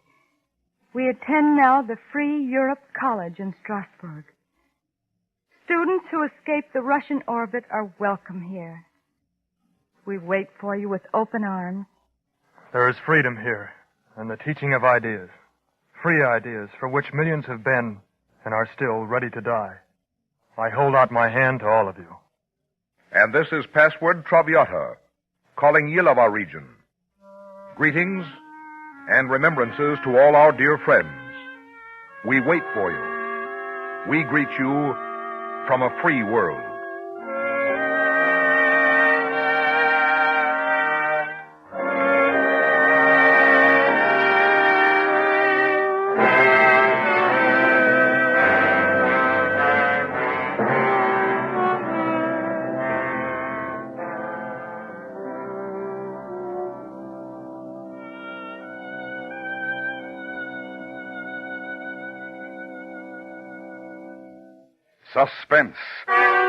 [SPEAKER 11] We attend now the Free Europe College in Strasbourg. Students who escaped the Russian orbit are welcome here. We wait for you with open arms.
[SPEAKER 16] There is freedom here, and the teaching of ideas. Free ideas for which millions have been and are still ready to die. I hold out my hand to all of you.
[SPEAKER 12] And this is Password Traviata, calling Yilova region. Greetings and remembrances to all our dear friends. We wait for you. We greet you from a free world.
[SPEAKER 2] Suspense,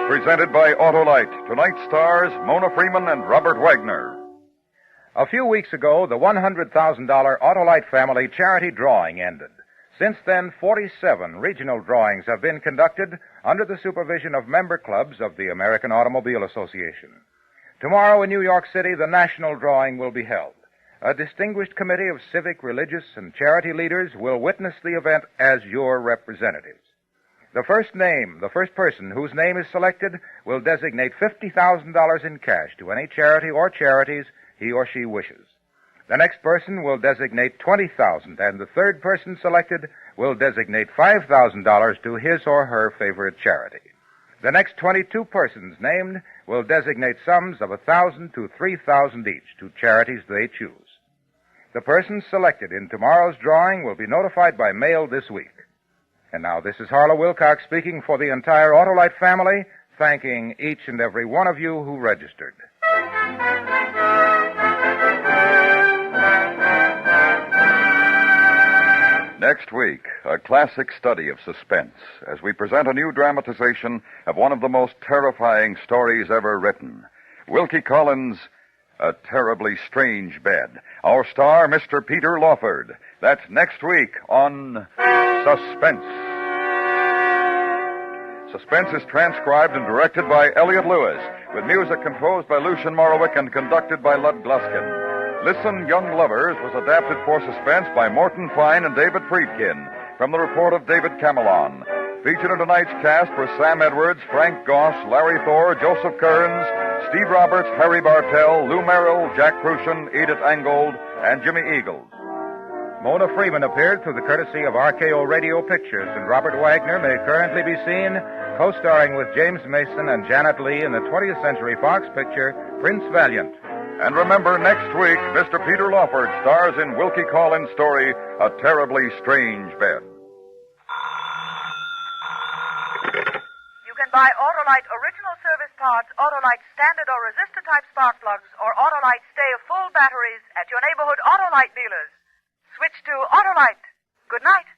[SPEAKER 2] presented by Autolite. Tonight stars Mona Freeman and Robert Wagner.
[SPEAKER 1] A few weeks ago, the $100,000 Autolite family charity drawing ended. Since then, 47 regional drawings have been conducted under the supervision of member clubs of the American Automobile Association. Tomorrow in New York City, the national drawing will be held. A distinguished committee of civic, religious, and charity leaders will witness the event as your representatives. The first person whose name is selected will designate $50,000 in cash to any charity or charities he or she wishes. The next person will designate $20,000, and the third person selected will designate $5,000 to his or her favorite charity. The next 22 persons named will designate sums of $1,000 to $3,000 each to charities they choose. The persons selected in tomorrow's drawing will be notified by mail this week. And now this is Harlow Wilcox speaking for the entire Autolite family, thanking each and every one of you who registered.
[SPEAKER 2] Next week, a classic study of suspense as we present a new dramatization of one of the most terrifying stories ever written. Wilkie Collins' A Terribly Strange Bed. Our star, Mr. Peter Lawford. That's next week on Suspense. Suspense is transcribed and directed by Elliot Lewis, with music composed by Lucian Morowick and conducted by Lud Gluskin. Listen, Young Lovers was adapted for Suspense by Morton Fine and David Friedkin, from the report of David Camelon. Featured in tonight's cast were Sam Edwards, Frank Goss, Larry Thor, Joseph Kearns, Steve Roberts, Harry Bartell, Lou Merrill, Jack Crucian, Edith Angold, and Jimmy Eagles.
[SPEAKER 1] Mona Freeman appeared through the courtesy of RKO Radio Pictures, and Robert Wagner may currently be seen co-starring with James Mason and Janet Leigh in the 20th Century Fox picture Prince Valiant.
[SPEAKER 2] And remember, next week, Mr. Peter Lawford stars in Wilkie Collins' story, A Terribly Strange Bed.
[SPEAKER 9] You can buy Autolite original service parts, Autolite standard or resistor type spark plugs, or Autolite stay full batteries at your neighborhood Autolite dealers. Switch to Autolite. Good night.